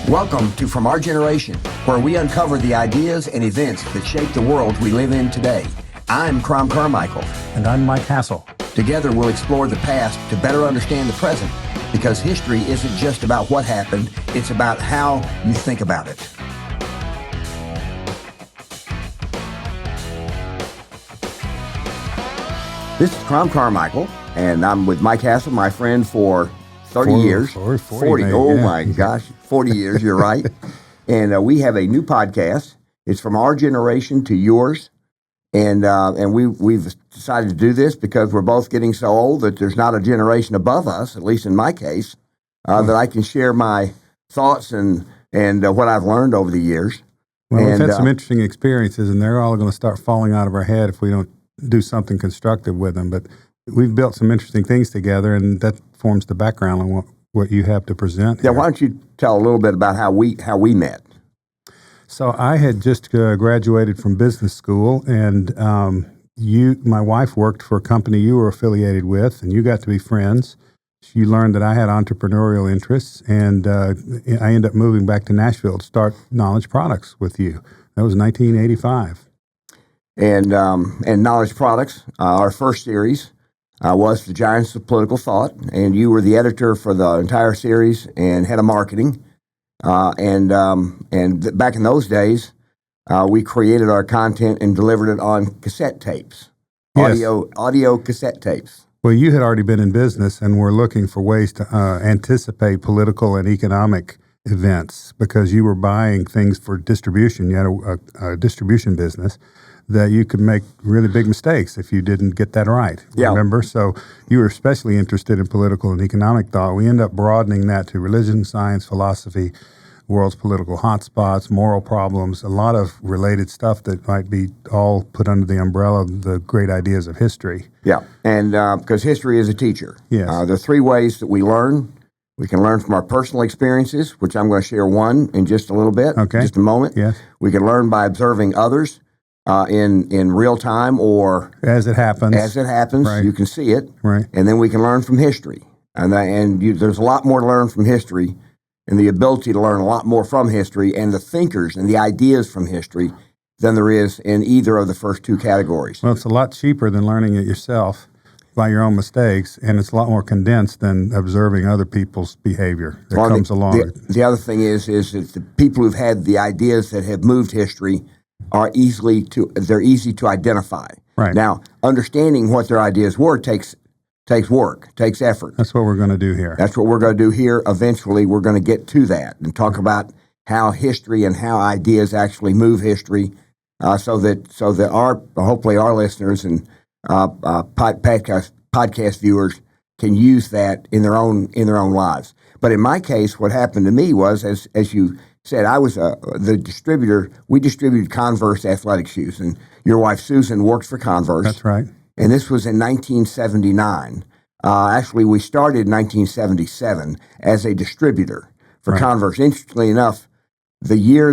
Welcome to From Our Generation, where we uncover the ideas and events that shape the world we live in today. I'm Crom Carmichael. And I'm Mike Hassel. Together we'll explore the past to better understand the present, because history isn't just about what happened, it's about how you think about it. This is Crom Carmichael, and I'm with Mike Hassel, my friend for 30 years. 40 Oh, yeah. my gosh. 40 years, you're right. And we have a new podcast. It's From Our Generation to Yours. And we've decided to do this because we're both getting so old that there's not a generation above us, at least in my case, that I can share my thoughts and what I've learned over the years. Well, we've had some interesting experiences, and they're all going to start falling out of our head if we don't do something constructive with them. But we've built some interesting things together, and that forms the background on what you have to present. Yeah, here. why don't you tell a little bit about how we met? So I had just graduated from business school, and my wife worked for a company you were affiliated with, and you got to be friends. You learned that I had entrepreneurial interests, and I ended up moving back to Nashville to start Knowledge Products with you. That was 1985. And Knowledge Products, our first series, was The Giants of Political Thought, and you were the editor for the entire series and head of marketing. And back in those days, we created our content and delivered it on cassette tapes, Yes. audio cassette tapes. Well, you had already been in business and were looking for ways to anticipate political and economic events because you were buying things for distribution. You had a distribution business that you could make really big mistakes if you didn't get that right. Yeah. Remember? So you were especially interested in political and economic thought. We end up broadening that to religion, science, philosophy, world's political hotspots, moral problems, a lot of related stuff that might be all put under the umbrella of the great ideas of history. Yeah, and because history is a teacher. Yes. There are three ways that we learn. We can learn from our personal experiences, which I'm going to share one in just a little bit, Okay. just a moment. Yes. We can learn by observing others in real time or As it happens. Right. You can see it. Right. And then we can learn from history. There's a lot more to learn from history and the ability to learn a lot more from history and the thinkers and the ideas from history than there is in either of the first two categories. Well, it's a lot cheaper than learning it yourself by your own mistakes, and it's a lot more condensed than observing other people's behavior that comes along. The other thing is that the people who've had the ideas that have moved history are easy to identify. Right. Now, understanding what their ideas were takes work, takes effort. That's what we're going to do here. That's what we're going to do here. Eventually, we're going to get to that and talk about how history and how ideas actually move history, so that hopefully our listeners and podcast viewers can use that in their own lives. But in my case, what happened to me was, as you said, I was the distributor. We distributed Converse athletic shoes, and your wife Susan worked for Converse. That's right. And this was in 1979. Actually, we started in 1977 as a distributor for Right. Converse. Interestingly enough, the year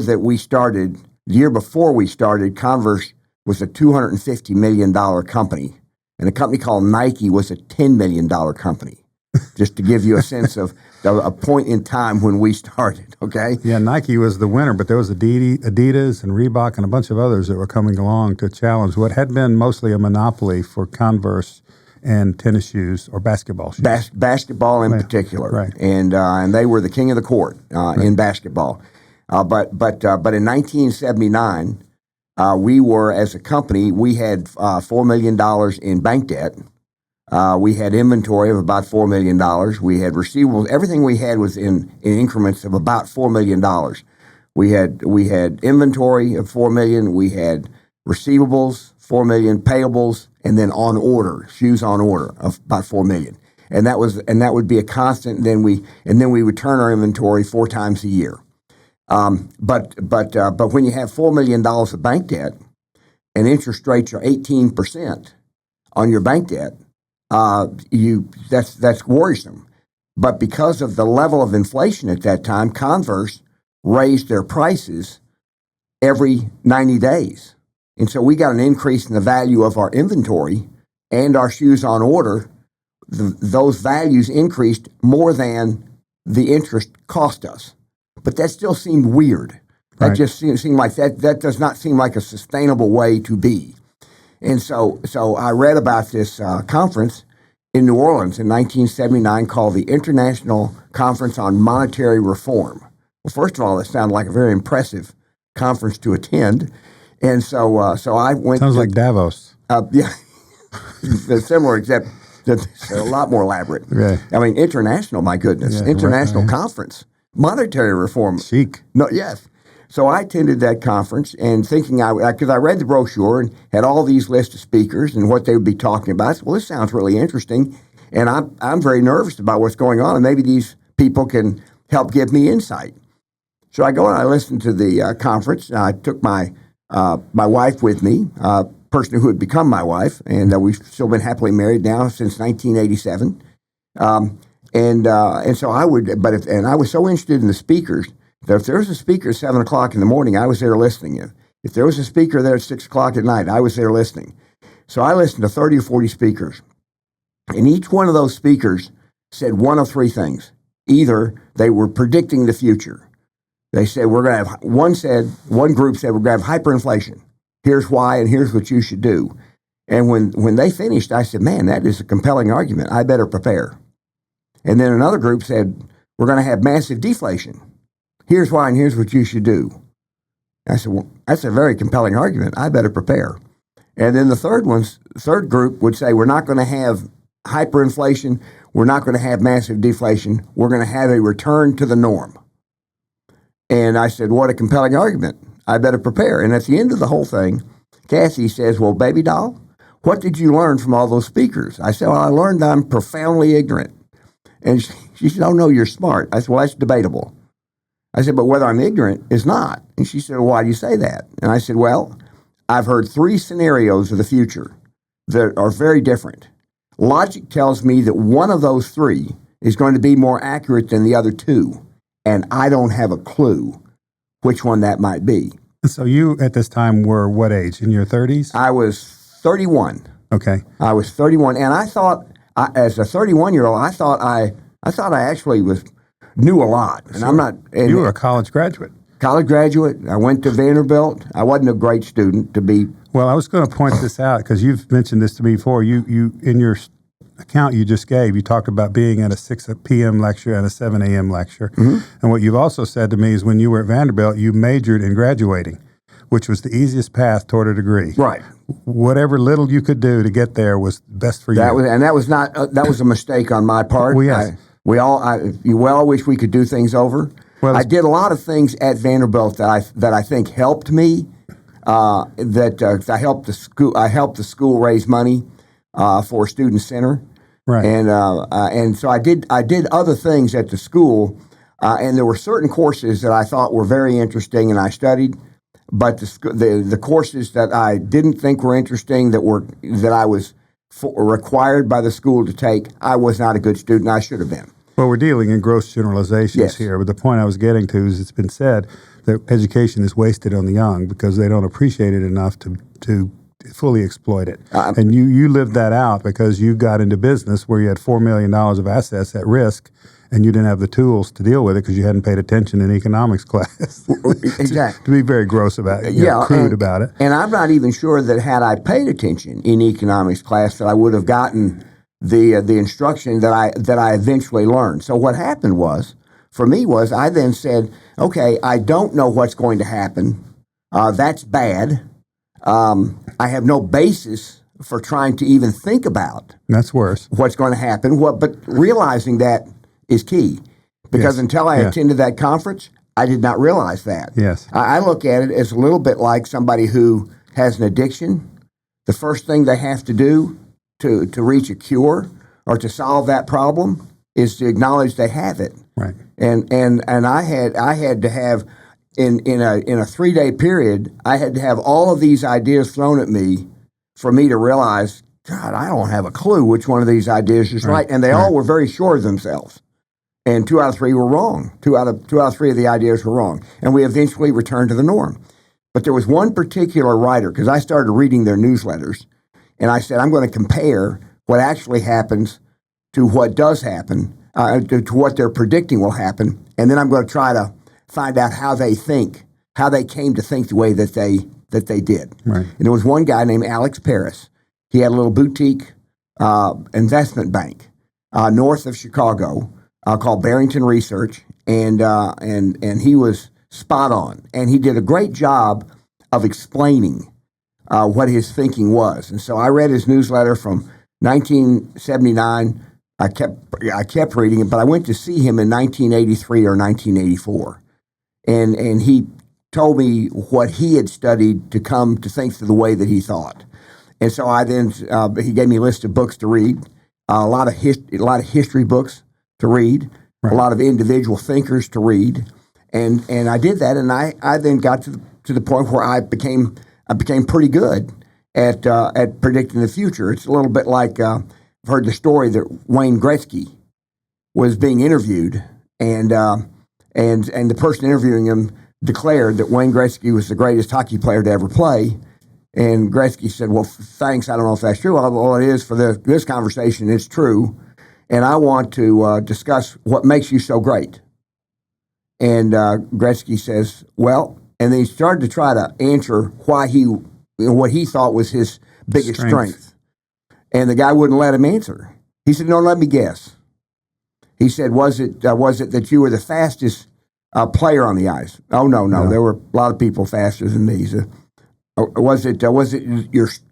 before we started, Converse was a $250 million company, and a company called Nike was a $10 million company, just to give you a sense of a point in time when we started, okay? Yeah, Nike was the winner, but there was Adidas and Reebok and a bunch of others that were coming along to challenge what had been mostly a monopoly for Converse and tennis shoes or basketball shoes. Basketball in particular, right. And they were the king of the court in basketball. But in 1979, we were, as a company, we had $4 million in bank debt. We had inventory of about $4 million. We had receivables. Everything we had was in increments of about $4 million. We had inventory of $4 million. We had receivables, $4 million, payables, and then on order, shoes on order of about $4 million. And that would be a constant. Then we would turn our inventory 4 times a year. But when you have $4 million of bank debt and interest rates are 18% on your bank debt, that's worrisome. But because of the level of inflation at that time, Converse raised their prices every 90 days. And so we got an increase in the value of our inventory and our shoes on order. Those values increased more than the interest cost us. but that still seemed weird. That Right. just seemed like that does not seem like a sustainable way to be. And so I read about this conference in New Orleans in 1979 called the International Conference on Monetary Reform. Well, first of all, it sounded like a very impressive conference to attend. And so I went. Sounds like Davos. Yeah, they're similar, except that they're a lot more elaborate. Okay. I mean, international, my goodness, Yeah, international right. conference, monetary reform. Chic. No, yes. So I attended that conference and thinking because I read the brochure and had all these lists of speakers and what they would be talking about. I said, well, this sounds really interesting, and I'm very nervous about what's going on, and maybe these people can help give me insight. So I go and I listened to the conference. I took my wife with me, person who had become my wife, and we've still been happily married now since 1987. And so I would, and I was so interested in the speakers that if there was a speaker at 7 o'clock in the morning, I was there listening. If there was a speaker there at 6 o'clock at night, I was there listening. So I listened to 30 or 40 speakers, and each one of those speakers said one of three things. Either they were predicting the future. They said we're going to have one group said we're going to have hyperinflation. Here's why, and here's what you should do. And when they finished, I said, man, that is a compelling argument. I better prepare. And then another group said, we're going to have massive deflation. Here's why, and here's what you should do. I said, well, that's a very compelling argument. I better prepare. And then the third group would say, we're not going to have hyperinflation. We're not going to have massive deflation. We're going to have a return to the norm. And I said, what a compelling argument. I better prepare. And at the end of the whole thing, Cassie says, well, baby doll, what did you learn from all those speakers? I said, well, I learned I'm profoundly ignorant. And she said, oh, no, you're smart. I said, well, that's debatable. I said, but whether I'm ignorant is not. And she said, well, why do you say that? And I said, well, I've heard three scenarios of the future that are very different. Logic tells me that one of those three is going to be more accurate than the other two, and I don't have a clue which one that might be. So you, at this time, were what age? In your 30s? I was 31. Okay. I was 31, and I thought, as a 31-year-old, I thought I actually knew a lot. And I'm not. And You were a college graduate. college graduate. I went to Vanderbilt. I wasn't a great student to be. Well, I was going to point this out because you've mentioned this to me before. You in your account you just gave, you talked about being at a 6 p.m. lecture and a 7 a.m. lecture. Mm-hmm. And what you've also said to me is when you were at Vanderbilt, you majored in graduating, which was the easiest path toward a degree. Right. Whatever little you could do to get there was best for you. That was a mistake on my part. Well, yes. We all wish we could do things over. Well, I did a lot of things at Vanderbilt that I think helped me. I helped the school raise money for Student Center, right? And so I did other things at the school, and there were certain courses that I thought were very interesting, and I studied. But the courses that I didn't think were interesting that I was required by the school to take, I was not a good student. I should have been. Well, we're dealing in gross generalizations Yes. here, but the point I was getting to is it's been said that education is wasted on the young because they don't appreciate it enough to fully exploit it. And you lived that out because you got into business where you had $4 million of assets at risk and you didn't have the tools to deal with it because you hadn't paid attention in economics class. Exactly. To be very gross about it, crude about it. And I'm not even sure that had I paid attention in economics class that I would have gotten the instruction that I eventually learned. So what happened for me was I then said, okay, I don't know what's going to happen. That's bad. I have no basis for trying to even think about That's worse. what's going to happen. But realizing that is key, because Yes. until I attended that conference, I did not realize that. Yes. I look at it as a little bit like somebody who has an addiction. The first thing they have to do to reach a cure or to solve that problem is to acknowledge they have it. Right. And I had to have in a 3-day period, I had to have all of these ideas thrown at me for me to realize, God, I don't have a clue which one of these ideas is right. And they all were very sure of themselves. And 2 out of 3 were wrong. Two out of 3 of the ideas were wrong. And we eventually returned to the norm. But there was one particular writer, because I started reading their newsletters, and I said, I'm going to compare what actually happens to what does happen, to what they're predicting will happen, and then I'm going to try to find out how they think, how they came to think the way that they did. Right. And there was one guy named Alex Paris. He had a little boutique investment bank north of Chicago called Barrington Research, and he was spot on, and he did a great job of explaining what his thinking was. And so I read his newsletter from 1979. I kept reading it, but I went to see him in 1983 or 1984, and he told me what he had studied to come to think the way that he thought. And so I then he gave me a list of books to read, a lot of history books to read, right. a lot of individual thinkers to read, and I did that, and I then got to the point where I became pretty good at predicting the future. It's a little bit like I've heard the story that Wayne Gretzky was being interviewed, and the person interviewing him declared that Wayne Gretzky was the greatest hockey player to ever play. And Gretzky said, "Well, thanks. I don't know if that's true. Well, it is for this conversation. It's true, and I want to discuss what makes you so great." And Gretzky says, "Well," and then he started to try to answer why what he thought was his biggest strength. And the guy wouldn't let him answer. He said, "No, let me guess." He said, "Was it that you were the fastest player on the ice?" "Oh, no. There were a lot of people faster than me." So, was it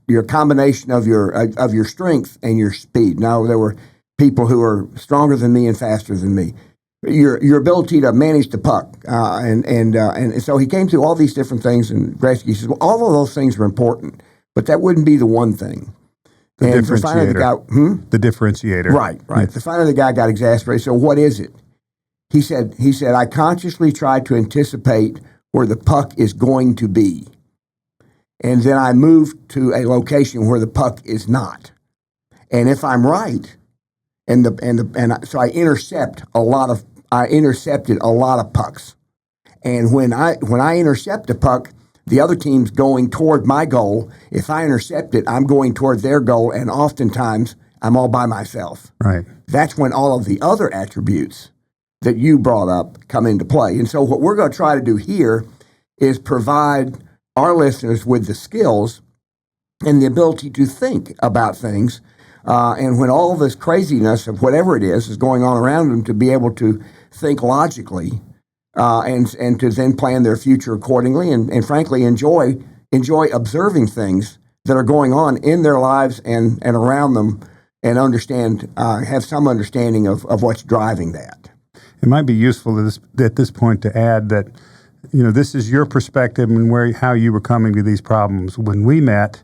your combination of your strength and your speed? "No, there were people who were stronger than me and faster than me." Your ability to manage the puck, and so he came through all these different things, and Gretzky says, "Well, all of those things are important, but that wouldn't be the one thing." The and differentiator. Finally the differentiator. Right. Yeah. So finally the guy got exasperated. So what is it? He said, "I consciously try to anticipate where the puck is going to be, and then I move to a location where the puck is not. And if I'm right, so I intercepted a lot of pucks. And when I intercept a puck, the other team's going toward my goal. If I intercept it, I'm going toward their goal, and oftentimes I'm all by myself." Right. That's when all of the other attributes that you brought up come into play. And so what we're going to try to do here is provide our listeners with the skills and the ability to think about things. And when all this craziness of whatever it is going on around them, to be able to think logically and to then plan their future accordingly, and frankly enjoy observing things that are going on in their lives and around them, and have some understanding of what's driving that. It might be useful at this point to add that, this is your perspective and how you were coming to these problems. When we met,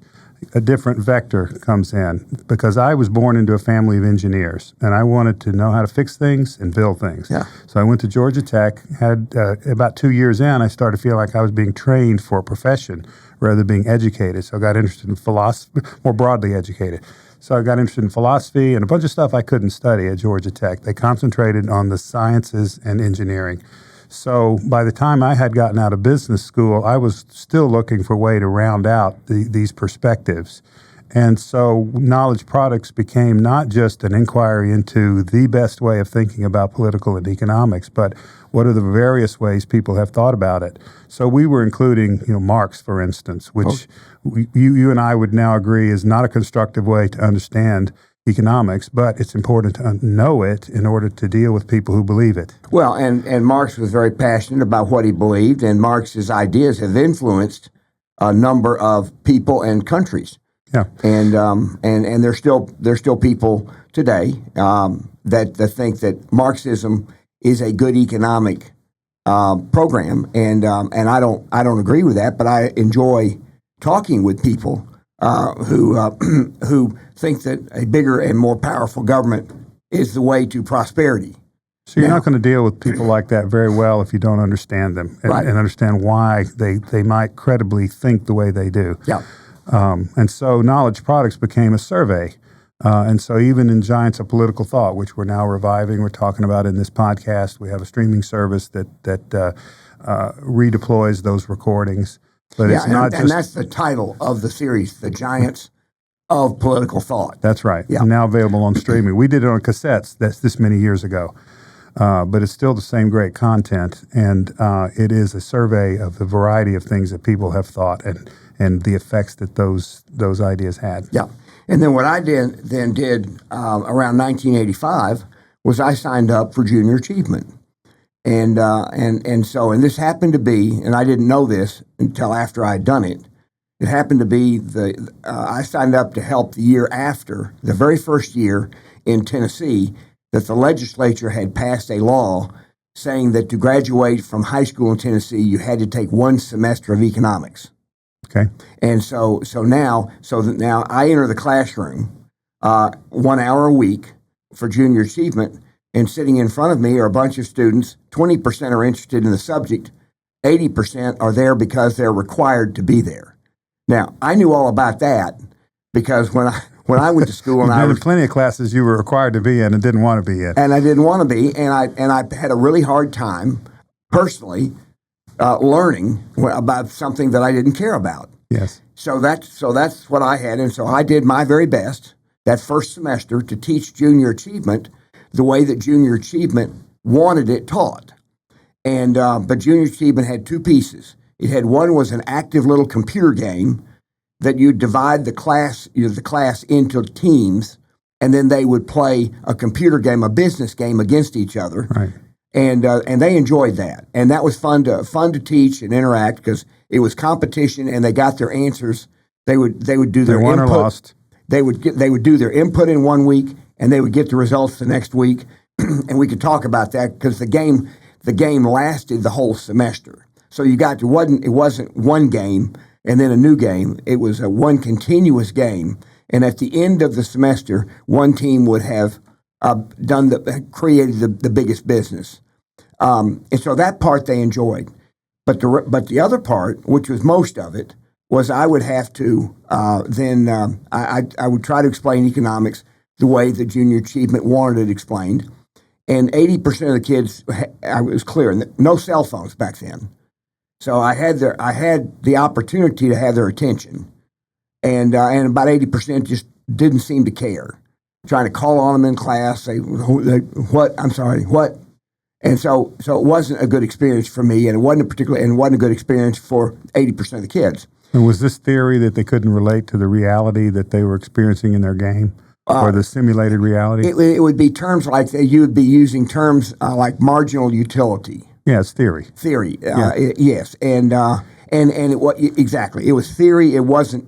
a different vector comes in, because I was born into a family of engineers, and I wanted to know how to fix things and build things. Yeah. So I went to Georgia Tech. Had about 2 years in, I started to feel like I was being trained for a profession rather than being educated. So I got interested in philosophy, more broadly educated. So I got interested in philosophy and a bunch of stuff I couldn't study at Georgia Tech. They concentrated on the sciences and engineering. So by the time I had gotten out of business school, I was still looking for a way to round out these perspectives. And so knowledge products became not just an inquiry into the best way of thinking about political and economics, but what are the various ways people have thought about it. So we were including, Marx, for instance, which you and I would now agree is not a constructive way to understand economics, but it's important to know it in order to deal with people who believe it. Well, and Marx was very passionate about what he believed, and Marx's ideas have influenced a number of people and countries. Yeah, and there's still people today that think that Marxism is a good economic program, and I don't agree with that, but I enjoy talking with people who think that a bigger and more powerful government is the way to prosperity. So you're not going to deal with people like that very well if you don't understand them and understand why they might credibly think the way they do. Yeah. And so knowledge products became a survey. And so even in Giants of Political Thought, which we're now reviving, we're talking about in this podcast, we have a streaming service that redeploys those recordings. But it's not and that's the title of the series, The Giants of Political Thought. That's right. Yeah. Now available on streaming. We did it on cassettes this many years ago. but it's still the same great content, and it is a survey of the variety of things that people have thought and the effects that those ideas had. Yeah. And then what I did around 1985 was I signed up for junior achievement. And this happened to be, and I didn't know this until after I'd done it. It happened to be I signed up to help the year after, the very first year in Tennessee, that the legislature had passed a law saying that to graduate from high school in Tennessee, you had to take one semester of economics. Okay. And so now I enter the classroom 1 hour a week for junior achievement, and sitting in front of me are a bunch of students. 20% are interested in the subject. 80% are there because they're required to be there. Now, I knew all about that because when I went to school, and I was plenty of classes you were required to be in and didn't want to be in, and I didn't want to be, and I had a really hard time personally learning about something that I didn't care about. Yes. So that's what I had, and so I did my very best that first semester to teach junior achievement the way that junior achievement wanted it taught. And but junior achievement had two pieces. It had one was an active little computer game that you divide the class into teams, and then they would play a computer game, a business game against each other. Right. And they enjoyed that, and that was fun to teach and interact because it was competition, and they got their answers. They would do their won input. Or lost. They would do their input in 1 week, and they would get the results the next week, and we could talk about that because the game lasted the whole semester. So it wasn't one game and then a new game. It was one continuous game, and at the end of the semester, one team would have created the biggest business, and so that part they enjoyed. But the other part, which was most of it, was I would have to I would try to explain economics the way the junior achievement wanted it explained, and 80% of the kids, I was clear, no cell phones back then, so I had the opportunity to have their attention, and about 80% just didn't seem to care. Trying to call on them in class, say, what? I'm sorry, what? And so it wasn't a good experience for me, and it wasn't a good experience for 80% of the kids. And was this theory that they couldn't relate to the reality that they were experiencing in their game, or the simulated reality? It would be terms like you would be using terms like marginal utility. Yeah, it's theory. Yes, and it was exactly. It was theory. It wasn't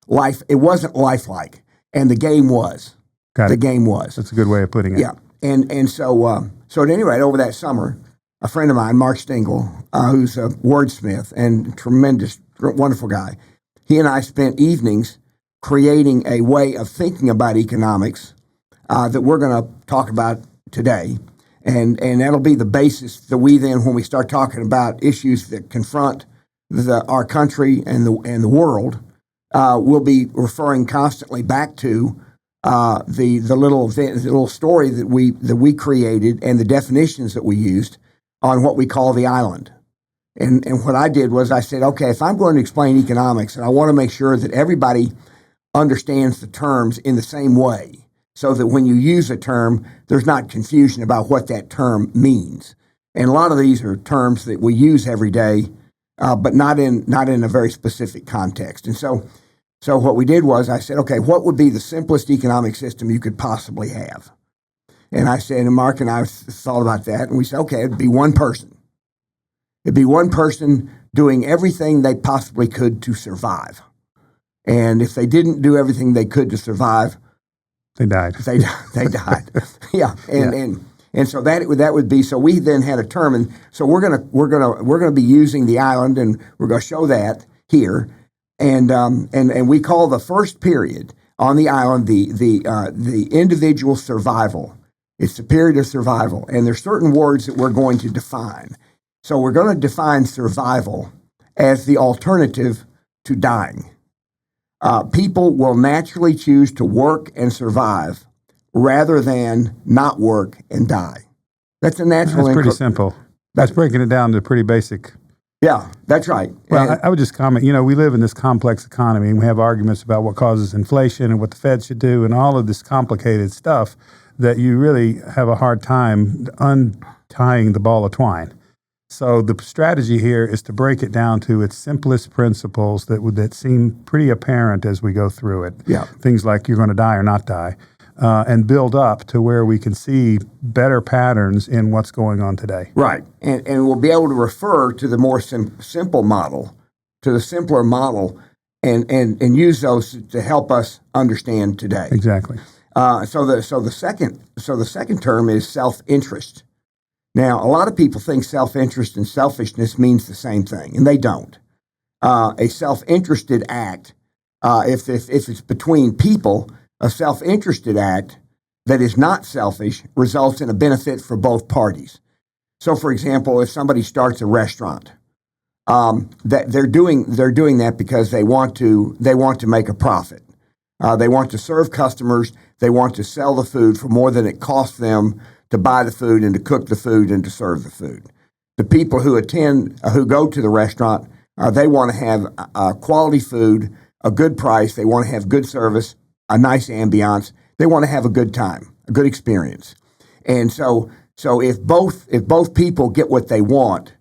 life. It wasn't lifelike, and the game was. Got it. The game was. That's a good way of putting it. Yeah, and so at any rate, over that summer, a friend of mine, Mark Stengel, who's a wordsmith and tremendous, wonderful guy, he and I spent evenings creating a way of thinking about economics that we're going to talk about today, and that'll be the basis that we then, when we start talking about issues that confront our country and the world. We'll be referring constantly back to the little story that we created and the definitions that we used on what we call the island. And what I did was I said, okay, if I'm going to explain economics, and I want to make sure that everybody understands the terms in the same way, so that when you use a term, there's not confusion about what that term means. And a lot of these are terms that we use every day, but not in a very specific context. And so what we did was I said, okay, what would be the simplest economic system you could possibly have? And I said, and Mark and I thought about that, and we said, okay, it'd be one person. It'd be one person doing everything they possibly could to survive. And if they didn't do everything they could to survive, they died. They died. Yeah. And so that would be, so we then had a term, and so we're gonna be using the island, and we're gonna show that here. And we call the first period on the island the individual survival. It's the period of survival, and there's certain words that we're going to define. So we're going to define survival as the alternative to dying. People will naturally choose to work and survive rather than not work and die. That's a natural. That's pretty simple. That's breaking it down to pretty basic Yeah, that's right. Well, And- I would just comment, we live in this complex economy and we have arguments about what causes inflation and what the Fed should do and all of this complicated stuff that you really have a hard time untying the ball of twine. So the strategy here is to break it down to its simplest principles that seem pretty apparent as we go through it. Yeah. Things like you're going to die or not die, and build up to where we can see better patterns in what's going on today. Right. And we'll be able to refer to the more simple model, to the simpler model, and use those to help us understand today. Exactly. So the second term is self-interest. Now, a lot of people think self-interest and selfishness means the same thing, and they don't. A self-interested act, if it's between people, a self-interested act that is not selfish results in a benefit for both parties. So, for example, if somebody starts a restaurant, that they're doing that because they want to make a profit. They want to serve customers. They want to sell the food for more than it costs them to buy the food and to cook the food and to serve the food. The people who go to the restaurant, they want to have quality food, a good price. They want to have good service, a nice ambiance. They want to have a good time, a good experience. And so if both people get what they want,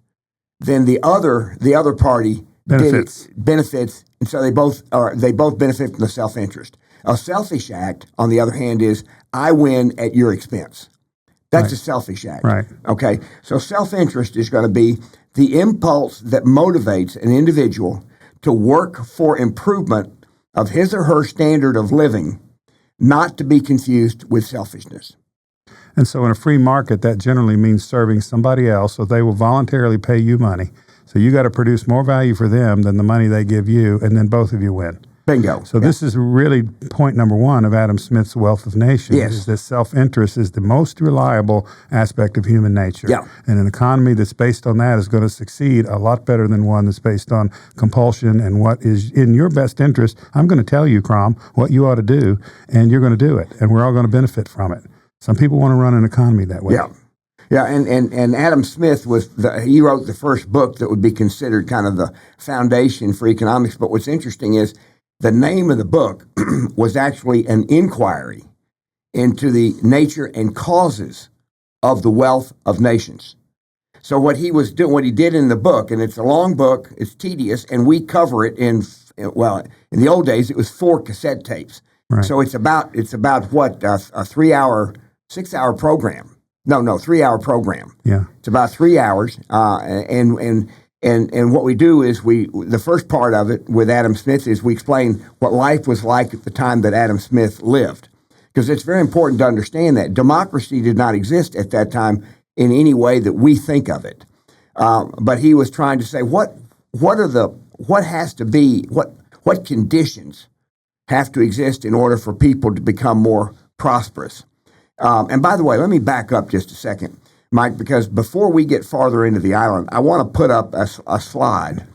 then the other party benefits, and so they both benefit from the self-interest. A selfish act, on the other hand, is I win at your expense. That's a selfish act. Right. Okay. So self-interest is going to be the impulse that motivates an individual to work for improvement of his or her standard of living, not to be confused with selfishness. And so in a free market, that generally means serving somebody else, so they will voluntarily pay you money. So you got to produce more value for them than the money they give you, and then both of you win. Bingo. So this is really point number one of Adam Smith's Wealth of Nations, Yes. is that self-interest is the most reliable aspect of human nature. Yeah. And an economy that's based on that is going to succeed a lot better than one that's based on compulsion and what is in your best interest. I'm going to tell you, Crom, what you ought to do, and you're going to do it, and we're all going to benefit from it. Some people want to run an economy that way. Yeah. Yeah, and Adam Smith he wrote the first book that would be considered kind of the foundation for economics. But what's interesting is the name of the book was actually an inquiry into the nature and causes of the wealth of nations. So what he did in the book, and it's a long book, it's tedious, and we cover it in the old days it was 4 cassette tapes. Right. So it's about what a 6-hour program. No, 3-hour program. Yeah. It's about 3 hours, and what we do is the first part of it with Adam Smith is we explain what life was like at the time that Adam Smith lived, because it's very important to understand that democracy did not exist at that time in any way that we think of it. But he was trying to say what conditions have to exist in order for people to become more prosperous. And by the way, let me back up just a second, Mike, because before we get farther into the island, I want to put up a slide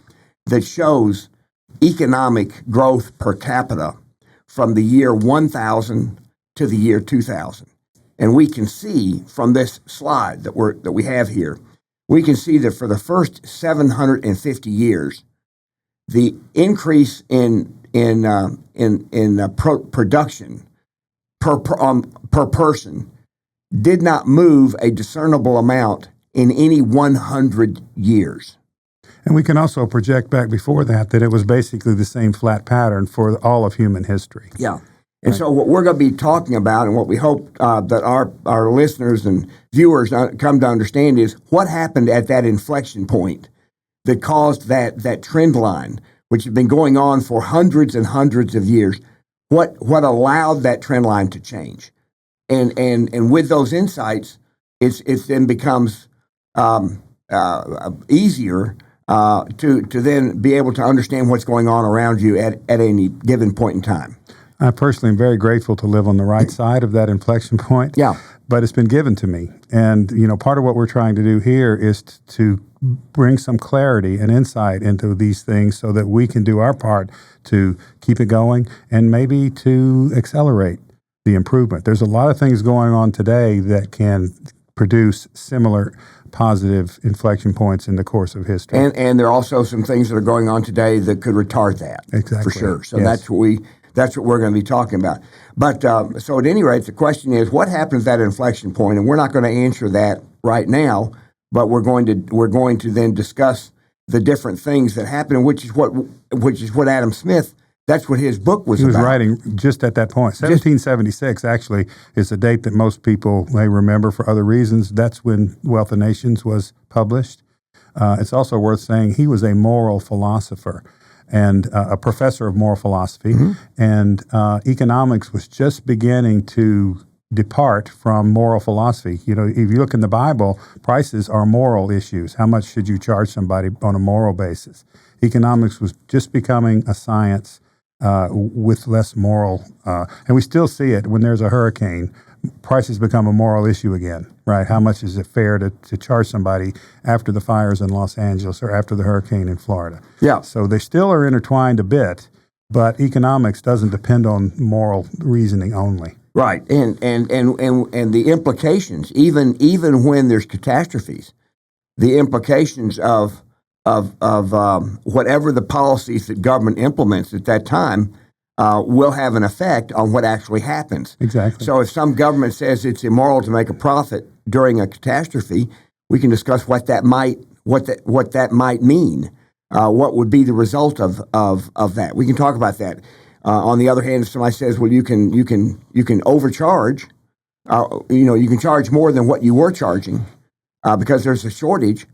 that shows economic growth per capita from the year 1000 to the year 2000. And we can see from this slide that we have here, we can see that for the first 750 years, the increase in production per person did not move a discernible amount in any 100 years. And we can also project back before that it was basically the same flat pattern for all of human history. Yeah. And so what we're going to be talking about, and what we hope that our listeners and viewers come to understand, is what happened at that inflection point that caused that trend line, which has been going on for hundreds and hundreds of years. What allowed that trend line to change, and with those insights, it then becomes easier to then be able to understand what's going on around you at any given point in time. I personally am very grateful to live on the right side of that inflection point. Yeah. But it's been given to me. And, part of what we're trying to do here is to bring some clarity and insight into these things so that we can do our part to keep it going and maybe to accelerate the improvement. There's a lot of things going on today that can produce similar positive inflection points in the course of history. And there are also some things that are going on today that could retard that. Exactly. For sure. So Yes. that's what we're going to be talking about. But so at any rate, the question is, what happens at that inflection point? And we're not going to answer that right now, but we're going to then discuss the different things that happen, which is what Adam Smith. That's what his book was about. He was writing just at that point. 1776 actually is a date that most people may remember for other reasons. That's when Wealth of Nations was published. It's also worth saying he was a moral philosopher and a professor of moral philosophy. And economics was just beginning to depart from moral philosophy. You know, if you look in the Bible, prices are moral issues. How much should you charge somebody on a moral basis? Economics was just becoming a science with less moral, and we still see it when there's a hurricane. Prices become a moral issue again, right? How much is it fair to charge somebody after the fires in Los Angeles or after the hurricane in Florida? Yeah. So they still are intertwined a bit, but economics doesn't depend on moral reasoning only. Right, and the implications, even when there's catastrophes, the implications of whatever the policies that government implements at that time will have an effect on what actually happens. Exactly. So if some government says it's immoral to make a profit during a catastrophe, we can discuss what that might mean. What would be the result of that? We can talk about that. On the other hand, if somebody says, "Well, you can overcharge," you can charge more than what you were charging because there's a shortage.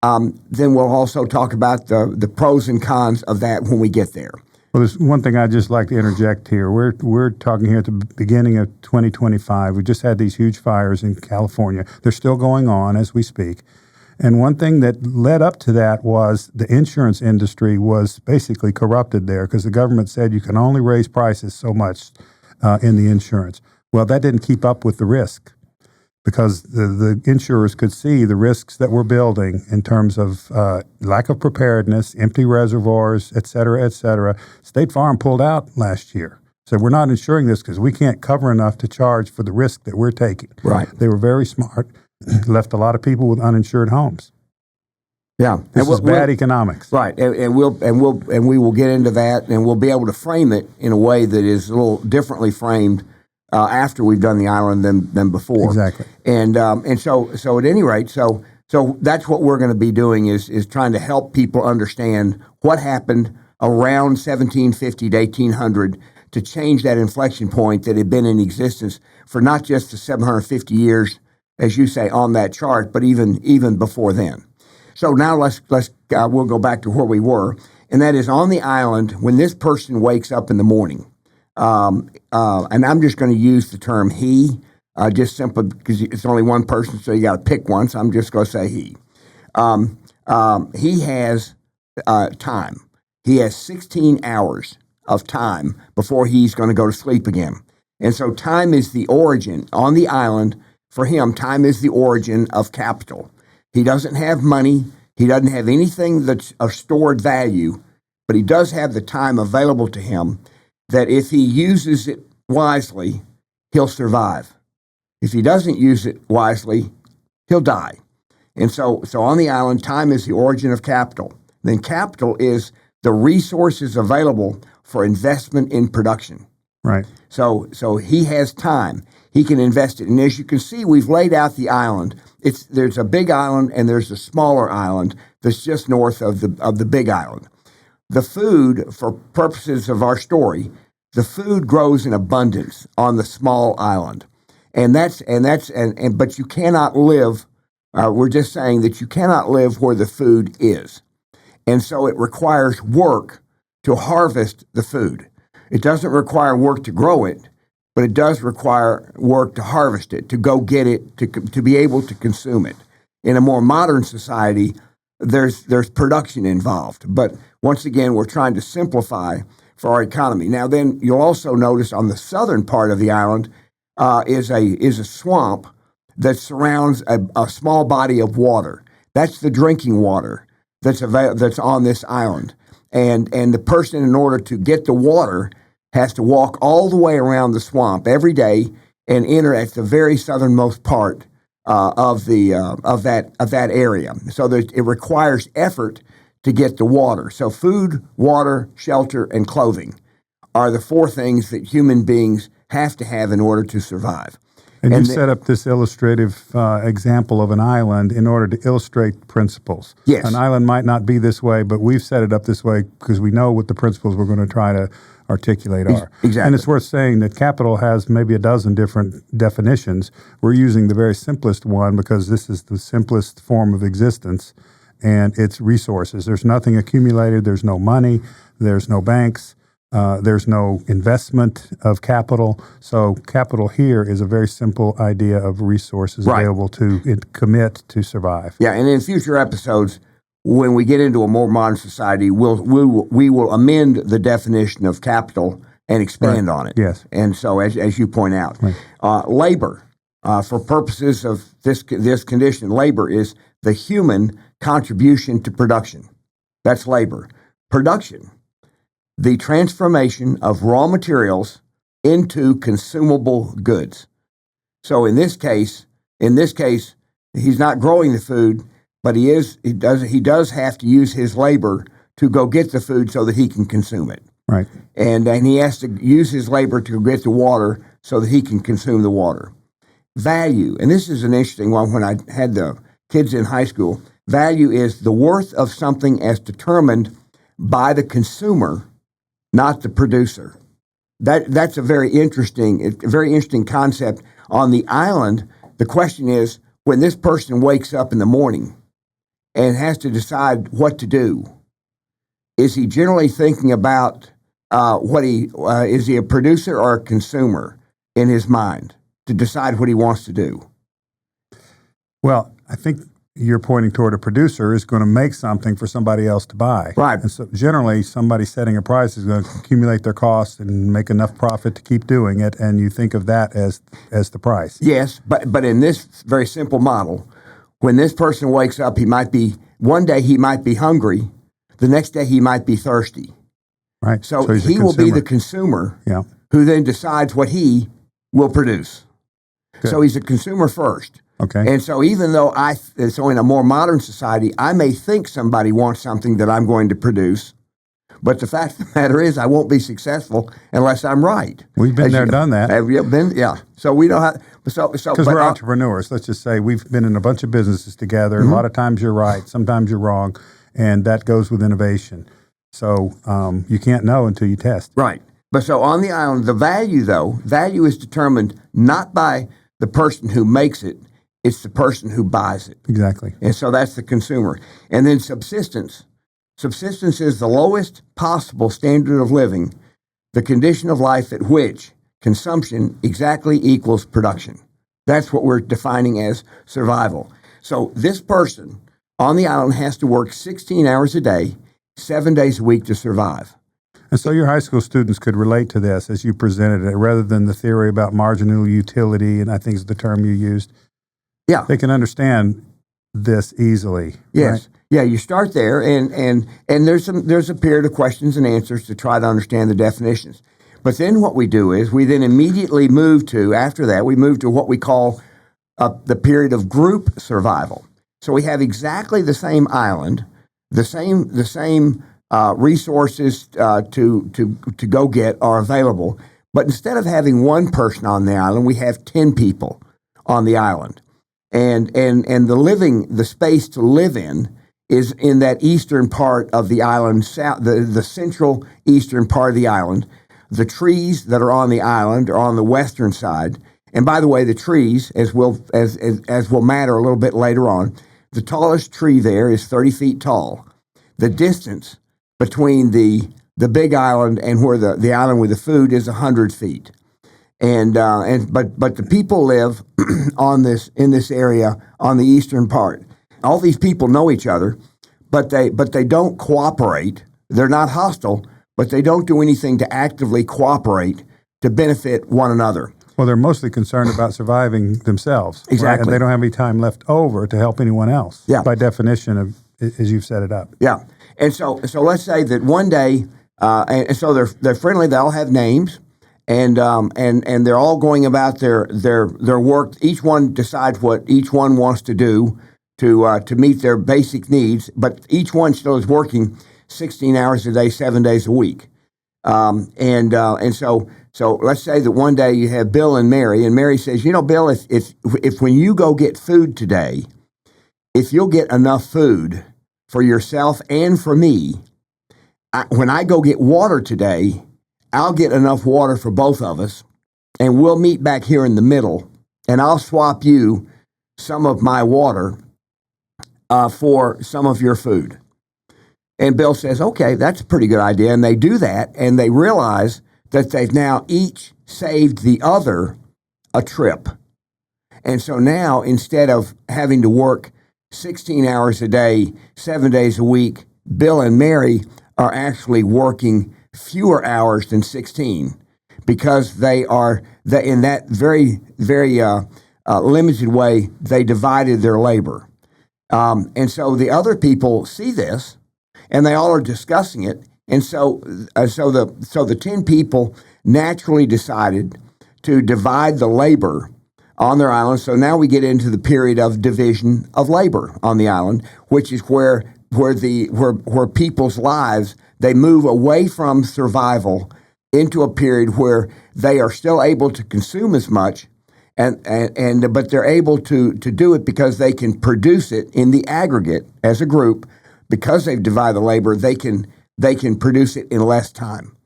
Then we'll also talk about the pros and cons of that when we get there. Well, there's one thing I'd just like to interject here. We're talking here at the beginning of 2025. We just had these huge fires in California. They're still going on as we speak. And one thing that led up to that was the insurance industry was basically corrupted there because the government said you can only raise prices so much in the insurance. Well, that didn't keep up with the risk because the insurers could see the risks that we're building in terms of lack of preparedness, empty reservoirs, et cetera, et cetera. State Farm pulled out last year. So we're not insuring this because we can't cover enough to charge for the risk that we're taking. Right. They were very smart. Left a lot of people with uninsured homes. Yeah, This is bad economics. Right, and we will get into that, and we'll be able to frame it in a way that is a little differently framed after we've done the island than before. Exactly. And so at any rate, so that's what we're going to be doing is trying to help people understand what happened around 1750 to 1800 to change that inflection point that had been in existence for not just the 750 years, as you say, on that chart, but even before then. So now we'll go back to where we were, and that is on the island when this person wakes up in the morning. And I'm just going to use the term he, just simply because it's only one person, so you got to pick one. So I'm just going to say he. He has time. He has 16 hours of time before he's going to go to sleep again. And so time is the origin on the island. For him, time is the origin of capital. He doesn't have money. He doesn't have anything that's of stored value, but he does have the time available to him that if he uses it wisely, he'll survive. If he doesn't use it wisely, he'll die. And so on the island, time is the origin of capital. Then capital is the resources available for investment in production. Right. So he has time. He can invest it. And as you can see, we've laid out the island. There's a big island and there's a smaller island that's just north of the big island. The food, for purposes of our story, the food grows in abundance on the small island. But you cannot live, we're just saying that you cannot live where the food is. And so it requires work to harvest the food. It doesn't require work to grow it, but it does require work to harvest it, to go get it, to be able to consume it. In a more modern society, there's production involved. But once again, we're trying to simplify for our economy. Now, then you'll also notice on the southern part of the island is a swamp that surrounds a small body of water. That's the drinking water that's on this island. And the person, in order to get the water, has to walk all the way around the swamp every day and enter at the very southernmost part of that area. So it requires effort to get the water. So food, water, shelter, and clothing are the four things that human beings have to have in order to survive. And you set up this illustrative example of an island in order to illustrate principles. Yes. An island might not be this way, but we've set it up this way because we know what the principles we're going to try to articulate are. Exactly. And it's worth saying that capital has maybe a dozen different definitions. We're using the very simplest one because this is the simplest form of existence, and it's resources. There's nothing accumulated. There's no money. There's no banks. There's no investment of capital. So capital here is a very simple idea of resources available to commit to survive. Yeah, and in future episodes, when we get into a more modern society, we will amend the definition of capital and expand on it. Yes. And so, as you point out, labor, for purposes of this condition, labor is the human contribution to production. That's labor. Production, the transformation of raw materials into consumable goods. So in this case, he's not growing the food, but he does have to use his labor to go get the food so that he can consume it. Right. And he has to use his labor to get the water so that he can consume the water. Value, and this is an interesting one when I had the kids in high school. Value is the worth of something as determined by the consumer, not the producer. That's a very interesting concept. On the island, the question is, when this person wakes up in the morning and has to decide what to do, is he generally thinking about is he a producer or a consumer in his mind to decide what he wants to do? Well, I think you're pointing toward a producer is going to make something for somebody else to buy. Right. And so generally somebody setting a price is going to accumulate their costs and make enough profit to keep doing it, and you think of that as the price. Yes, but in this very simple model, when this person wakes up, one day he might be hungry, the next day he might be thirsty. Right. So he will be the consumer who then decides what he will produce. Good. So he's a consumer first. Okay. And so even though so in a more modern society, I may think somebody wants something that I'm going to produce, but the fact of the matter is I won't be successful unless I'm right. We've been there, done that. Have you been? Yeah. So we know how. Because we're entrepreneurs. Let's just say we've been in a bunch of businesses together. Mm-hmm. A lot of times you're right, sometimes you're wrong, and that goes with innovation. So you can't know until you test. Right. But so on the island, the value is determined not by the person who makes it. It's the person who buys it. Exactly. And so that's the consumer. And then subsistence. Subsistence is the lowest possible standard of living, the condition of life at which consumption exactly equals production. That's what we're defining as survival. So this person on the island has to work 16 hours a day, 7 days a week to survive. And so your high school students could relate to this as you presented it, rather than the theory about marginal utility, and I think is the term you used. Yeah. They can understand this easily. Yes. Right? Yeah, you start there, and there's a period of questions and answers to try to understand the definitions. But then what we do is we then immediately move to what we call the period of group survival. So we have exactly the same island, the same resources to go get are available, but instead of having one person on the island, we have 10 people on the island. And the space to live in is in that eastern part of the island, the central eastern part of the island. The trees that are on the island are on the western side. And by the way, the trees, as will matter a little bit later on, the tallest tree there is 30 feet tall. The distance between the big island and where the island with the food is 100 feet. But the people live in this area on the eastern part. All these people know each other, but they don't cooperate. They're not hostile, but they don't do anything to actively cooperate to benefit one another. Well, they're mostly concerned about surviving themselves. Exactly. Right? And they don't have any time left over to help anyone else. Yeah. By definition, as you've set it up. Yeah. And so let's say that one day, and so they're friendly. They all have names. and they're all going about their work. Each one decides what each one wants to do to meet their basic needs, but each one still is working 16 hours a day, 7 days a week. And so let's say that one day you have Bill and Mary says, Bill, if when you go get food today, if you'll get enough food for yourself and for me, when I go get water today, I'll get enough water for both of us, and we'll meet back here in the middle, and I'll swap you some of my water for some of your food. And Bill says, okay, that's a pretty good idea. And they do that, and they realize that they've now each saved the other a trip. And so now, instead of having to work 16 hours a day, 7 days a week, Bill and Mary are actually working fewer hours than 16 because they are, in that very, very limited way, they divided their labor. And so the other people see this, and they all are discussing it. And so the 10 people naturally decided to divide the labor on their island. So now we get into the period of division of labor on the island, which is where people's lives, they move away from survival into a period where they are still able to consume as much, but they're able to do it because they can produce it in the aggregate as a group. Because they've divided the labor, they can produce it in less time.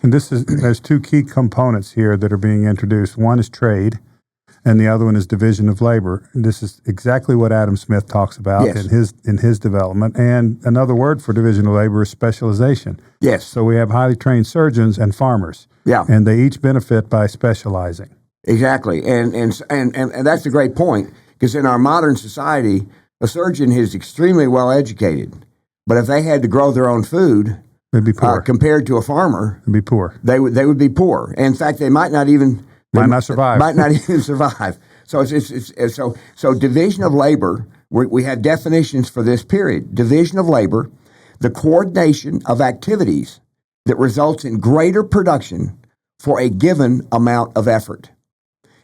And there's two key components here that are being introduced. One is trade, and the other one is division of labor. And this is exactly what Adam Smith talks about in his development. And another word for division of labor is specialization. Yes. So we have highly trained surgeons and farmers. Yeah. And they each benefit by specializing. Exactly. And that's a great point, because in our modern society, a surgeon is extremely well educated. But if they had to grow their own food, they'd be poor. Compared to a farmer, they'd be poor. They would be poor. In fact, they might not survive. Might not even survive. So so division of labor. We have definitions for this period. Division of labor, the coordination of activities that results in greater production for a given amount of effort.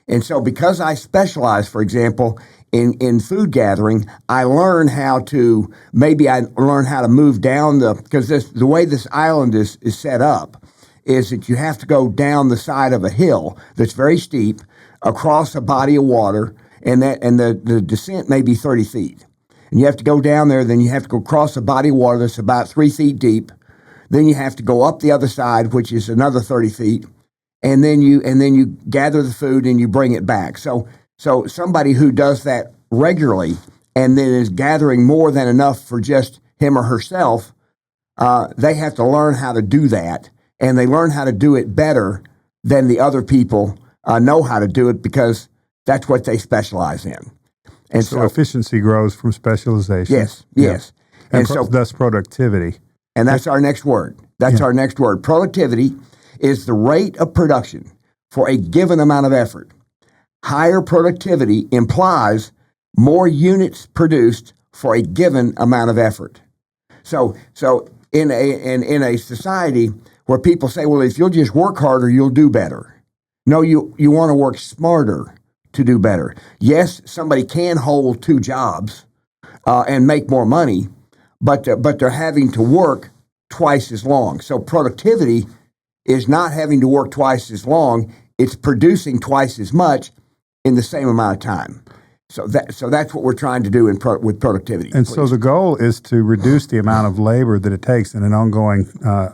And so because I specialize, for example, in food gathering, I learn how to move down because the way this island is set up is that you have to go down the side of a hill that's very steep across a body of water, and the descent may be 30 feet. And you have to go down there, then you have to go across a body of water that's about 3 feet deep. Then you have to go up the other side, which is another 30 feet. And then you gather the food and you bring it back. So somebody who does that regularly and then is gathering more than enough for just him or herself, they have to learn how to do that, and they learn how to do it better than the other people know how to do it, because that's what they specialize in. And so efficiency grows from specialization. Yes. And thus productivity. And that's our next word. Our next word. Productivity is the rate of production for a given amount of effort. Higher productivity implies more units produced for a given amount of effort. So in a society where people say, well, if you'll just work harder, you'll do better. No, you want to work smarter to do better. Yes, somebody can hold 2 jobs and make more money, but they're having to work twice as long. So productivity is not having to work twice as long, it's producing twice as much in the same amount of time. So that's what we're trying to do with productivity. And so the goal is to reduce the amount of labor that it takes in an ongoing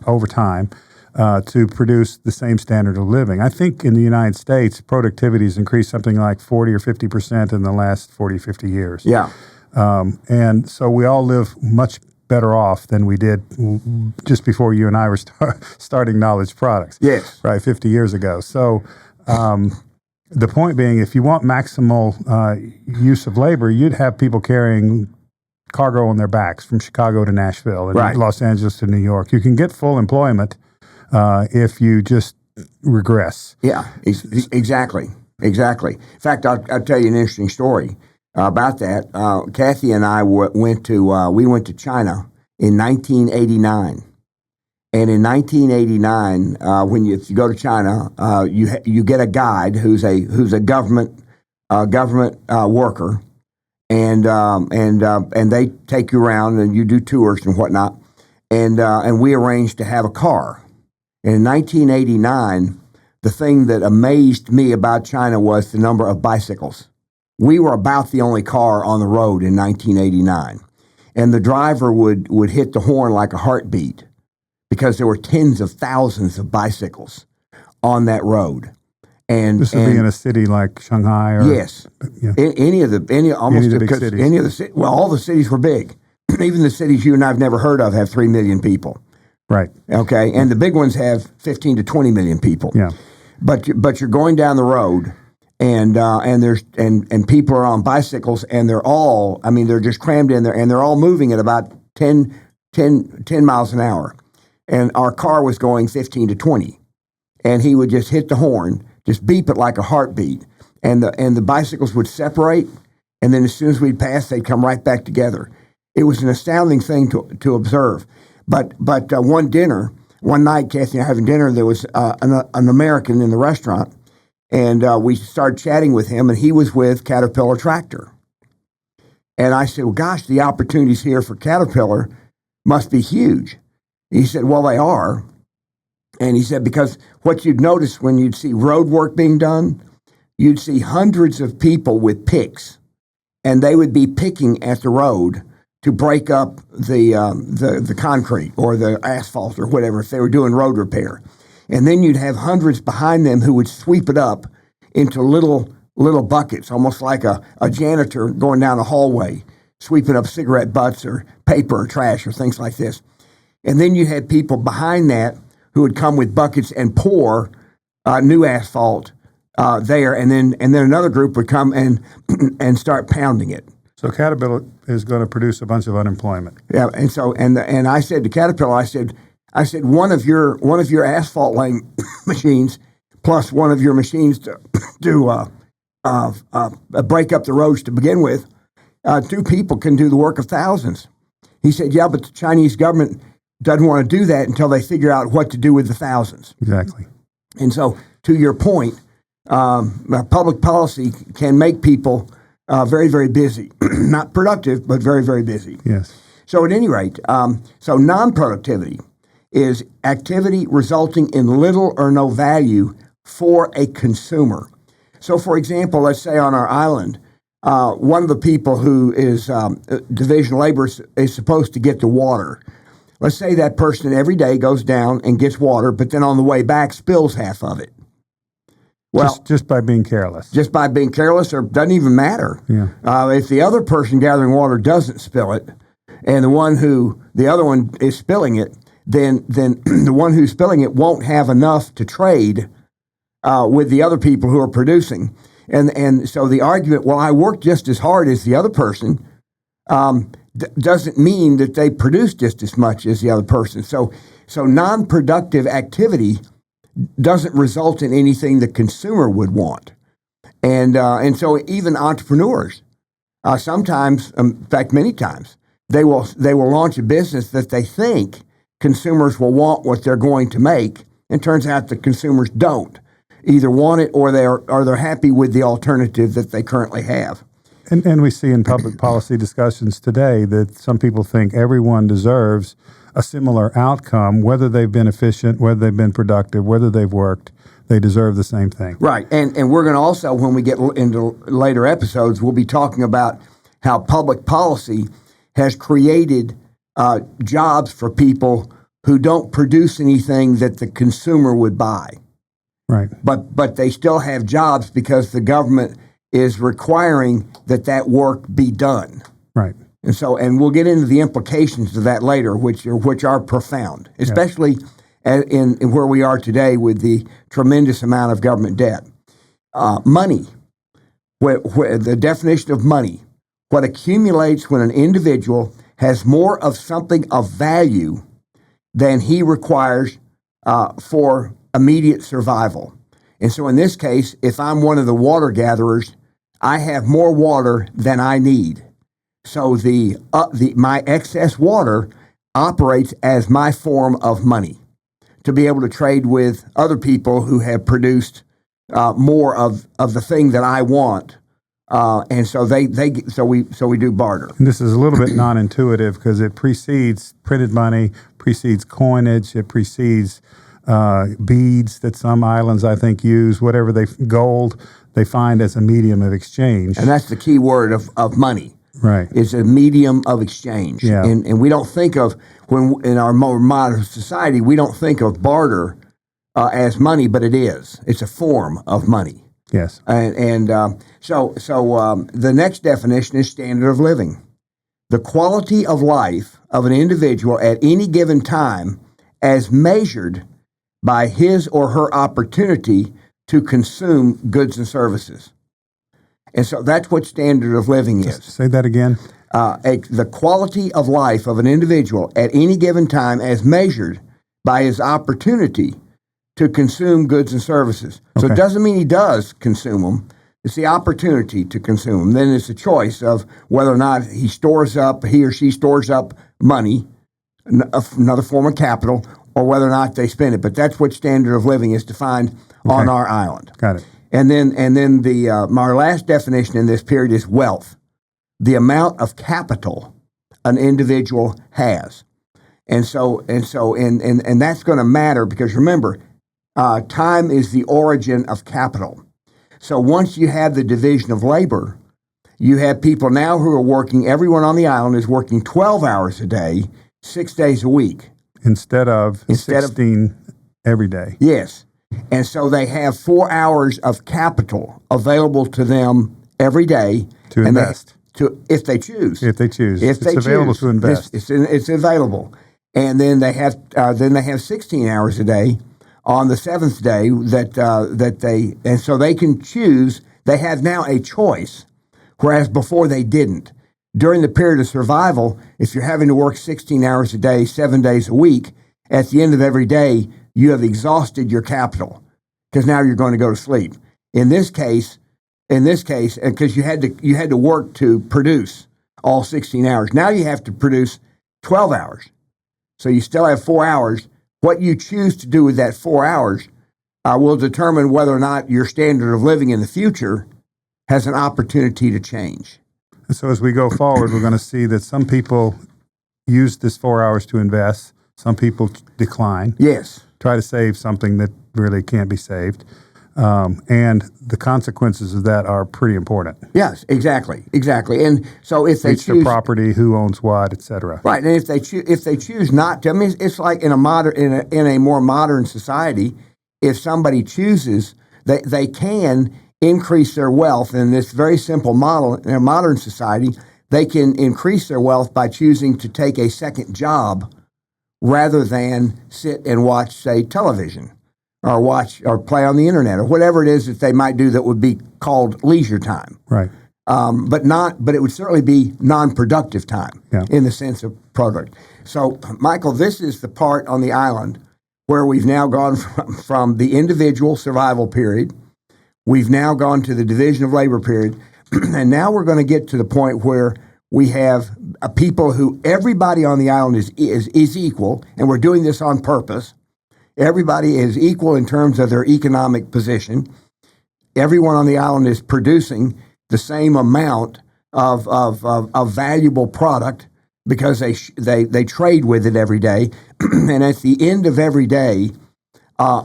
overtime to produce the same standard of living. I think in the United States, productivity has increased something like 40 or 50% in the last 40, 50 years. Yeah. And so we all live much better off than we did just before you and I were starting Knowledge Products. Yes. Right, 50 years ago. So the point being, if you want maximal use of labor, you'd have people carrying cargo on their backs from Chicago to Nashville and Los Angeles to New York. You can get full employment if you just regress. Yeah, exactly. In fact, I'll tell you an interesting story about that. Kathy and I went to China in 1989, And in 1989, when you go to China, you get a guide who's a government worker, and they take you around and you do tours and whatnot. And we arranged to have a car. And in 1989, the thing that amazed me about China was the number of bicycles. We were about the only car on the road in 1989. And the driver would hit the horn like a heartbeat because there were tens of thousands of bicycles on that road. And this would be in a city like Shanghai, or yes, yeah. Any of the big cities. All the cities were big. Even the cities you and I've never heard of have 3 million people. Right. Okay, and the big ones have 15 to 20 million people. Yeah. But you're going down the road, and people are on bicycles, and they're just crammed in there, and they're all moving at about 10 miles an hour. And our car was going 15 to 20. And he would just hit the horn, just beep it like a heartbeat. And the bicycles would separate, and then as soon as we'd pass, they'd come right back together. It was an astounding thing to observe. But one night, Kathy and I having dinner, there was an American in the restaurant, and we started chatting with him, and he was with Caterpillar Tractor. And I said, well, gosh, the opportunities here for Caterpillar must be huge. He said, well, they are. And he said, because what you'd notice when you'd see road work being done, you'd see hundreds of people with picks, and they would be picking at the road to break up the concrete or the asphalt or whatever if they were doing road repair. And then you'd have hundreds behind them who would sweep it up into little buckets, almost like a janitor going down a hallway, sweeping up cigarette butts or paper or trash or things like this. And then you had people behind that who would come with buckets and pour new asphalt there, and then another group would come and start pounding it. So Caterpillar is going to produce a bunch of unemployment. Yeah, and so and I said to Caterpillar, I said one of your asphalt laying machines plus one of your machines to break up the roads to begin with, 2 people can do the work of thousands. He said, yeah, but the Chinese government doesn't want to do that until they figure out what to do with the thousands. Exactly. And so, to your point, public policy can make people very, very busy. Not productive, but very, very busy. Yes. So at any rate, so non-productivity is activity resulting in little or no value for a consumer. So for example, let's say on our island, one of the people who is division labor is supposed to get the water. Let's say that person every day goes down and gets water, but then on the way back spills half of it. Well, just by being careless. Just by being careless, or doesn't even matter. Yeah. If the other person gathering water doesn't spill it, and the other one is spilling it, then the one who's spilling it won't have enough to trade with the other people who are producing. And so the argument, well, I work just as hard as the other person, doesn't mean that they produce just as much as the other person. So non-productive activity doesn't result in anything the consumer would want. And so even entrepreneurs, sometimes, in fact, many times, they will launch a business that they think consumers will want what they're going to make, and turns out the consumers don't either want it or they're happy with the alternative that they currently have. And we see in public policy discussions today that some people think everyone deserves a similar outcome, whether they've been efficient, whether they've been productive, whether they've worked, they deserve the same thing. Right. And we're going to also, when we get into later episodes, we'll be talking about how public policy has created jobs for people who don't produce anything that the consumer would buy. Right. But they still have jobs because the government is requiring that work be done. Right. And we'll get into the implications of that later, which are profound, especially in where we are today with the tremendous amount of government debt. Money, the definition of money, what accumulates when an individual has more of something of value than he requires for immediate survival. And so in this case, if I'm one of the water gatherers, I have more water than I need. So my excess water operates as my form of money. to be able to trade with other people who have produced more of the thing that I want. And so we do barter. And this is a little bit non-intuitive because it precedes printed money, precedes coinage, it precedes beads that some islands I think use, gold they find as a medium of exchange. And that's the key word of money. Right. It's a medium of exchange. Yeah. And we don't think of, in our more modern society, we don't think of barter as money, but it is. It's a form of money. Yes. So the next definition is standard of living. The quality of life of an individual at any given time as measured by his or her opportunity to consume goods and services. And so that's what standard of living is. Just say that again. The quality of life of an individual at any given time as measured by his opportunity to consume goods and services. So it doesn't mean he does consume them. It's the opportunity to consume them. Then it's a choice of whether or not he or she stores up money, another form of capital, or whether or not they spend it. But that's what standard of living is defined on our island. Got it. And then our last definition in this period is wealth, the amount of capital an individual has. And that's going to matter because remember, time is the origin of capital. So once you have the division of labor, you have people now who are working, everyone on the island is working 12 hours a day, 6 days a week. Instead of 16 every day. Yes. And so they have 4 hours of capital available to them every day. To invest. If they choose. It's available to invest. It's available. And then they have 16 hours a day on the seventh day and so they can choose. They have now a choice, whereas before they didn't. During the period of survival, if you're having to work 16 hours a day, 7 days a week, at the end of every day, you have exhausted your capital because now you're going to go to sleep. In this case, because you had to work to produce all 16 hours. Now you have to produce 12 hours. So you still have 4 hours. What you choose to do with that 4 hours will determine whether or not your standard of living in the future has an opportunity to change. So as we go forward, we're going to see that some people use this 4 hours to invest. Some people decline. Yes. Try to save something that really can't be saved. And the consequences of that are pretty important. Yes, exactly. And so if they choose the property, who owns what, et cetera. Right, and if they choose not to, I mean, it's like in a more modern society. If somebody chooses, they can increase their wealth in this very simple model. In a modern society, they can increase their wealth by choosing to take a second job rather than sit and watch, say, television or watch or play on the internet or whatever it is that they might do that would be called leisure time. Right. But it would certainly be non-productive time in the sense of product. So, Michael, this is the part on the island where we've now gone from the individual survival period. We've now gone to the division of labor period, and now we're going to get to the point where we have people who everybody on the island is equal, and we're doing this on purpose. Everybody is equal in terms of their economic position. Everyone on the island is producing the same amount of valuable product because they trade with it every day, and at the end of every day,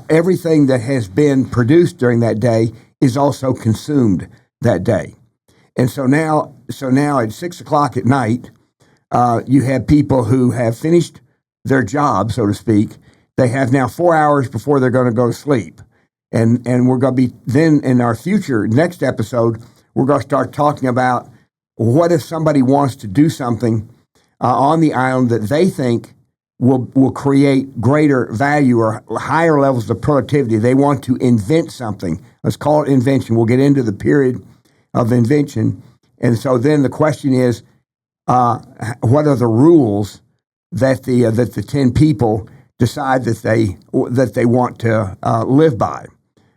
everything that has been produced during that day is also consumed that day. And so now at 6:00 at night, you have people who have finished their job, so to speak. They have now 4 hours before they're going to go to sleep. And we're going to be then in our next episode, we're going to start talking about what if somebody wants to do something on the island that they think will create greater value or higher levels of productivity. They want to invent something. Let's call it invention. We'll get into the period of invention. And so then the question is, what are the rules that the 10 people decide that they want to live by?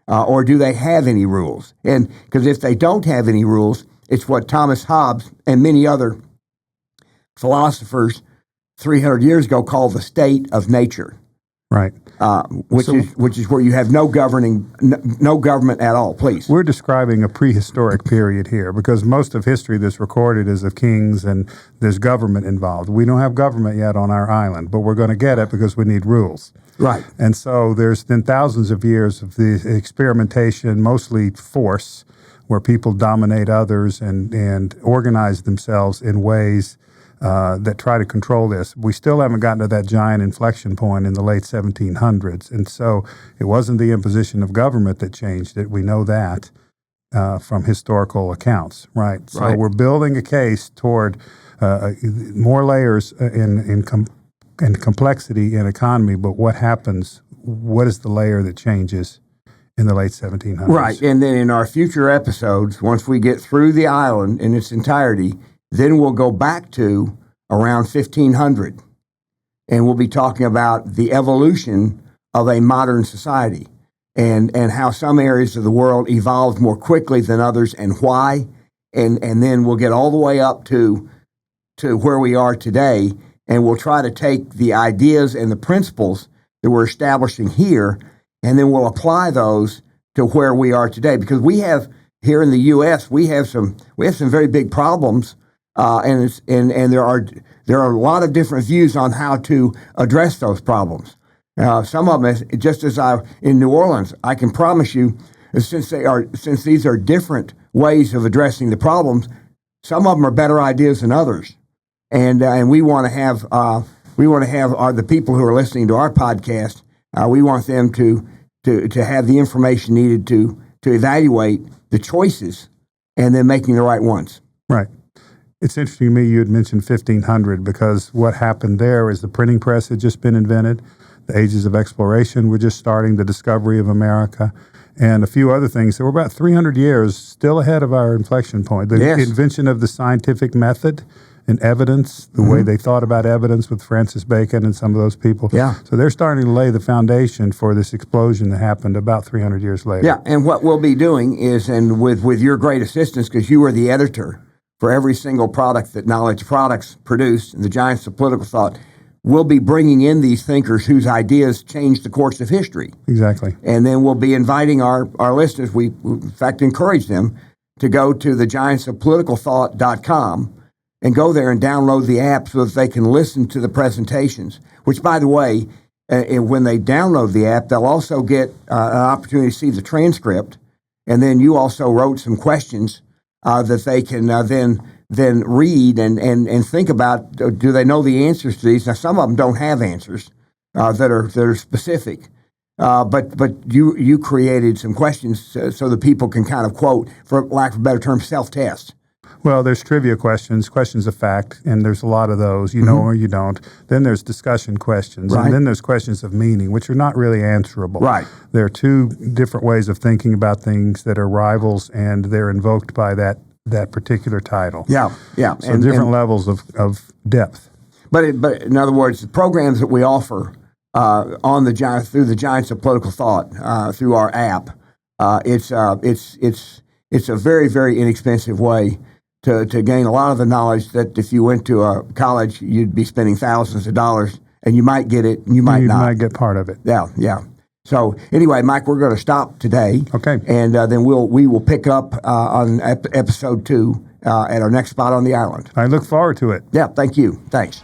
Or do they have any rules? And because if they don't have any rules, it's what Thomas Hobbes and many other philosophers 300 years ago called the state of nature. Right. which is where you have no government at all. Please. We're describing a prehistoric period here because most of history that's recorded is of kings and there's government involved. We don't have government yet on our island, but we're going to get it because we need rules. Right. And so there's been thousands of years of the experimentation, mostly force, where people dominate others and organize themselves in ways that try to control this. We still haven't gotten to that giant inflection point in the late 1700s. And so it wasn't the imposition of government that changed it. We know that from historical accounts, right? So we're building a case toward more layers in complexity in economy, but what happens, what is the layer that changes in the late 1700s? Right, and then in our future episodes, once we get through the island in its entirety, then we'll go back to around 1500, and we'll be talking about the evolution of a modern society and how some areas of the world evolved more quickly than others and why. And then we'll get all the way up to where we are today, and we'll try to take the ideas and the principles that we're establishing here, and then we'll apply those to where we are today. Because we have here in the U.S., we have some very big problems. And there are a lot of different views on how to address those problems. Some of them, just as in New Orleans, I can promise you, since these are different ways of addressing the problems, some of them are better ideas than others. And we want to have the people who are listening to our podcast. We want them to have the information needed to evaluate the choices and then making the right ones. Right. It's interesting to me you had mentioned 1500 because what happened there is the printing press had just been invented. The ages of exploration were just starting, the discovery of America, and a few other things. So we're about 300 years still ahead of our inflection point. The invention of the scientific method and evidence, the way they thought about evidence with Francis Bacon and some of those people. Yeah. So they're starting to lay the foundation for this explosion that happened about 300 years later. Yeah, and what we'll be doing is, and with your great assistance, because you were the editor for every single product that Knowledge Products produced, and the Giants of Political Thought, we'll be bringing in these thinkers whose ideas changed the course of history. Exactly. And then we'll be inviting our listeners, we in fact encourage them to go to thegiantsofpoliticalthought.com and go there and download the app so that they can listen to the presentations, which, by the way, when they download the app, they'll also get an opportunity to see the transcript. And then you also wrote some questions that they can then read and think about. Do they know the answers to these? Now, some of them don't have answers that are specific, but you created some questions so that people can kind of quote, for lack of a better term, self-test. Well, there's trivia questions of fact, and there's a lot of those, you know or you don't. Then there's discussion questions, and then there's questions of meaning, which are not really answerable. Right. There are two different ways of thinking about things that are rivals, and they're invoked by that particular title. Yeah, yeah. So different levels of depth. But in other words, the programs that we offer through the Giants of Political Thought, through our app, it's a very, very inexpensive way to gain a lot of the knowledge that if you went to a college, you'd be spending thousands of dollars, and you might get it, and you might not. You might get part of it. Yeah, yeah. So anyway, Mike, we're going to stop today. Okay. And then we will pick up on episode 2 at our next spot on the island. I look forward to it. Yeah, thank you. Thanks.